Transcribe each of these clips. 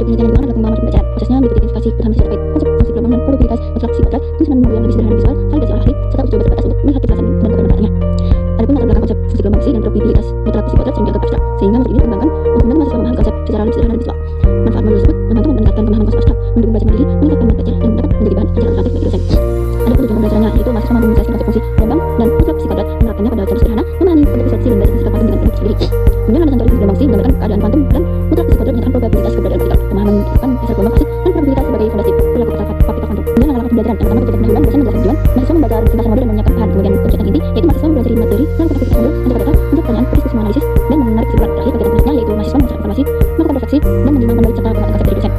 Metode penelitian yang digunakan adalah pengembangan pembacaan. Prosesnya meliputi identifikasi ketahanan sifat terkait konsep fungsi gelombang dan probabilitas konstruksi kuadrat, penyusunan modul yang lebih sederhana visual, validasi oleh ahli, serta uji coba terbatas untuk melihat kejelasan dan kebermanfaatannya. Adapun latar belakang konsep fungsi gelombang fisi dan probabilitas mutlak fisi kuadrat sering dianggap abstrak, sehingga metode ini dikembangkan untuk membantu mahasiswa memahami konsep secara lebih sederhana dan visual. Manfaat modul tersebut membantu meningkatkan pemahaman konsep abstrak, mendukung belajar mandiri, meningkatkan minat belajar, dan dapat menjadi bahan ajaran alternatif bagi dosen. Adapun tujuan pembelajarannya yaitu mahasiswa mampu menjelaskan konsep fungsi gelombang dan mutlak fisi kuadrat, menerapkannya pada cara sederhana, memahami bentuk visual fisi dan belajar fisika kuantum dengan induk sendiri. Kemudian landasan teori fungsi gelombang fisi menggambarkan keadaan kuantum dan mutlak fisi kuadrat menyatakan probabilitas keberadaan partikel. Pemahaman merupakan dasar gelombang fisik dan probabilitas sebagai fondasi perilaku partikel kuantum. Kemudian langkah-langkah pembelajaran yang pertama tujuan pendahuluan, dosen menjelaskan tujuan, mahasiswa membaca ringkasan modul dan menyiapkan bahan. Kemudian kegiatan inti yaitu mahasiswa mempelajari materi, melakukan aktivitas modul, menjawab data, menjawab pertanyaan, berdiskusi analisis, dan menarik kesimpulan. Terakhir kegiatan penelitiannya yaitu mahasiswa mengumpulkan informasi, melakukan refleksi, dan menyimpulkan balik serta pengembangan konsep dari dosen.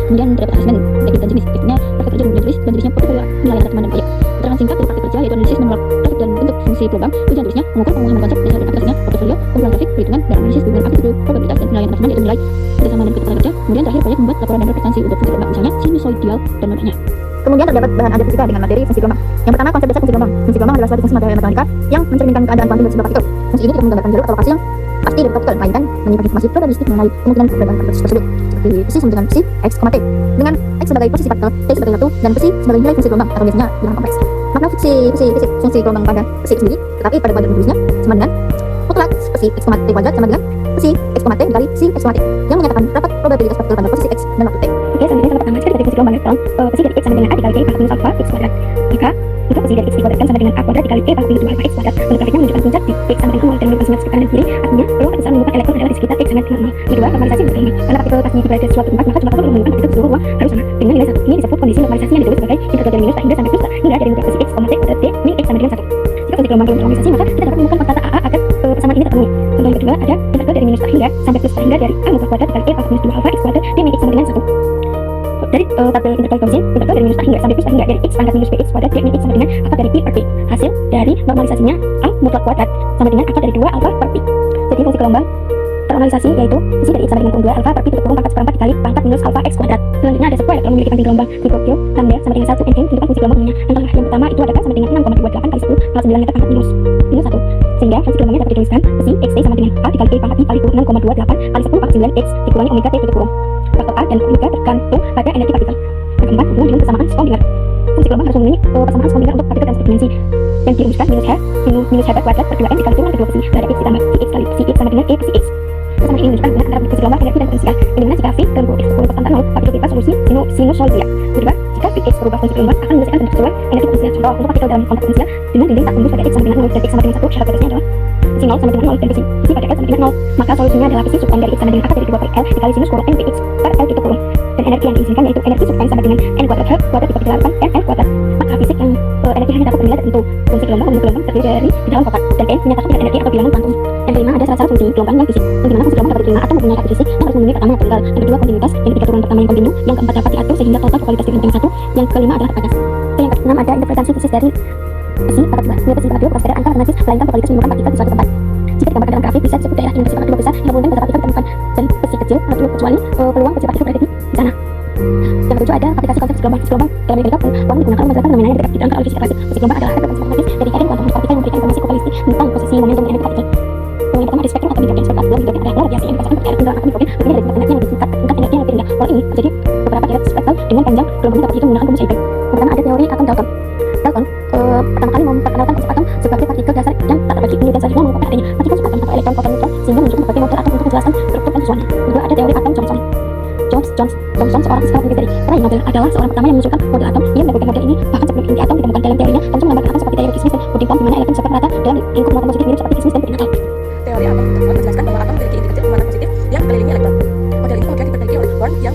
Kemudian terdapat asesmen teknik dan jenis. Tekniknya praktek kerja dan tulis dan jenisnya portofolio penilaian teman dan proyek. Keterangan singkat dari praktek kerja yaitu analisis manual grafik dan bentuk fungsi gelombang. Ujian tulisnya mengukur pemahaman konsep, dasar dan aplikasinya, portofolio, kumpulan grafik, perhitungan, dan analisis hubungan aptitude, probabilitas, dan penilaian teman yaitu nilai kerjasama dan keterangan kerja. Kemudian terakhir proyek membuat laporan dan representasi untuk fungsi gelombang, misalnya sinusoidal dan nodanya. Kemudian terdapat bahan ajar fisika dengan materi fungsi gelombang. Yang pertama, konsep dasar fungsi gelombang. Fungsi gelombang adalah suatu fungsi material matematika yang mencerminkan keadaan kuantum dari sebuah partikel. Fungsi ini tidak menggambarkan jalur atau lokasi yang pasti dari partikel, melainkan menyimpan informasi probabilistik mengenai kemungkinan keberadaan partikel tersebut. Seperti psi sama dengan psi x, t, dengan x sebagai posisi partikel, t sebagai waktu, dan psi sebagai nilai fungsi gelombang atau biasanya bilangan kompleks. Makna fungsi gelombang pada psi sendiri, tetapi pada kuadrat menulisnya sama dengan mutlak psi x, t kuadrat sama dengan psi x, t dikali psi x, t yang menyatakan dapat probabilitas partikel pada posisi x dan waktu t. Oke, selanjutnya kita pertama dari fungsi gelombang elektron, psi dari x sama dengan a dikali t pangkat minus alpha x kuadrat. Maka untuk psi dari x dikuadratkan sama dengan a kuadrat dikali t pangkat minus 2 alpha x kuadrat. Untuk grafiknya menunjukkan puncak di x sama dengan 0 dan menunjukkan simetris kanan dan kiri. Artinya peluang terbesar menemukan elektron adalah di sekitar x sama dengan 0. Kedua, normalisasi fungsi gelombang. Karena partikel pasti berada di suatu tempat, maka jumlah partikel menemukan partikel di seluruh ruang harus sama dengan nilai 1. Ini disebut kondisi normalisasi yang ditulis sebagai integral dari minus hingga sampai plus hingga dari mutlak psi x, t kuadrat d min x sama dengan 1. Jika fungsi gelombang belum normalisasi, maka kita dapat menemukan konstanta AA agar persamaan ini terpenuhi. Contoh yang kedua ada integral dari minus hingga sampai plus hingga dari a mutlak kuadrat dikali t pangkat minus 2 alpha x kuadrat d min x sama dengan 1. Dari tabel integral Gaussian, integral dari minus hingga sampai plus hingga dari x pangkat minus bx kuadrat d min x sama dengan akar dari pi per p. Hasil dari normalisasinya a mutlak kuadrat sama dengan akar dari 2 alpha per pi. Jadi fungsi gelombang ternormalisasi yaitu psi dari x sama dengan 2 alpha per pi tutup kurung pangkat seperempat dikali pangkat minus alpha x kuadrat. Selanjutnya ada sebuah elektron memiliki panjang gelombang Kuipokyo lambda sama dengan 1 nm menunjukkan fungsi gelombangnya. Contoh yang pertama itu adakan sama dengan 6,28 kali 10 pangkat 9 meter pangkat minus 1. Sehingga fungsi gelombangnya dapat dituliskan psi x t sama dengan a dikali e pangkat i kali 6,28 kali 10 pangkat 9 x dikurangi omega t tutup kurung. Faktor a dan omega tergantung pada energi partikel. Yang keempat, hubungan dengan persamaan Schrödinger. Fungsi gelombang harus memenuhi persamaan Schrödinger untuk partikel dan satu dimensi. Yang dirumuskan minus h kuadrat per 2m dikali turunan kedua psi terhadap x ditambah psi x sama dengan e psi x. Persamaan ini menunjukkan hubungan antara fungsi gelombang, energi dan potensial. Yang dimana jika v berubah konstanta 0, partikel bebas solusi sinusoidal. Kedua, jika vx berubah fungsi gelombang akan menghasilkan bentuk keseluruhan energi potensial. Contoh untuk partikel dalam konteks potensial dengan dinding tak tembus pada x sama dengan 0 dan x sama dengan 1, syarat batasnya adalah psi 0 sama dengan 0 dan psi pada x sama dengan 0. Maka solusinya adalah psi subtime dari x sama dengan akar dari 2 per l dikali sinus kurung n px per l tutup kurung. Dan energi yang diizinkan yaitu energi subtime sama dengan n kuadrat h kuadrat dibagi 8 n kuadrat. Maka fisik yang energi hanya dapat bernilai tertentu. Fungsi gelombang terdiri dari di dalam kotak dan n menyatakan tingkat energi atau bilangan kuantum. Yang kelima ada syarat-syarat fungsi gelombang yang fisik. Yang dimana fungsi gelombang dapat diterima atau mempunyai karakteristik yang harus memenuhi pertama tunggal, yang kedua kontinuitas, yang ketiga turunan pertama yang kontinu, yang keempat dapat diatur sehingga total kualitas dengan 1, yang kelima adalah terbatas. Yang keenam ada interpretasi fisik dari psi pangkat 2. Nilai psi pangkat 2 bukan sekadar angka matematis, melainkan probabilitas menemukan partikel di suatu tempat. Jika digambarkan dalam grafik bisa disebut daerah di mana psi pangkat 2 besar yang menghubungkan beberapa partikel ditemukan dan psi kecil kecuali peluang psi partikel berada di sana. Yang ketujuh ada aplikasi konsep gelombang. Gelombang dalam mekanika kuantum digunakan untuk menjelaskan fenomena yang diterangkan dalam fisika klasik. Fungsi gelombang adalah frekuensi matematis dari agen kuantum partikel yang memberikan informasi probabilistik tentang posisi momentum dan energi partikel. Yang pertama ada spektrum atau hidrogen. Spektrum hidrogen adalah pola radiasi yang dibasarkan pada tingkat atom hidrogen berbeda dari tingkat energi yang lebih rendah. Pola ini terjadi beberapa tingkat spektral dengan panjang gelombangnya dapat dihitung menggunakan rumus Heisenberg. Yang pertama ada teori atom Dalton. Dalton pertama kali memperkenalkan konsep atom sebagai partikel dasar yang tak terbagi. Kemudian selanjutnya mengungkapkan adanya partikel subatom atau elektron, proton, neutron sehingga menunjukkan berbagai model atom untuk menjelaskan struktur dan visualnya. Kedua ada teori atom Thomson, seorang fisikawan Inggris dari Ray Nobel adalah seorang pertama yang menunjukkan model atom. Ia melakukan model ini bahkan sebelum inti atom ditemukan. Dalam teorinya, Thomson menggambarkan atom seperti teori kismis dan pudding pong di mana elektron dapat merata dalam lingkup muatan positif mirip seperti kismis dan pudding natal. Teori atom tersebut menjelaskan bahwa atom memiliki inti kecil bermuatan positif yang mengelilingi elektron. Model ini kemudian diperbaiki oleh Born yang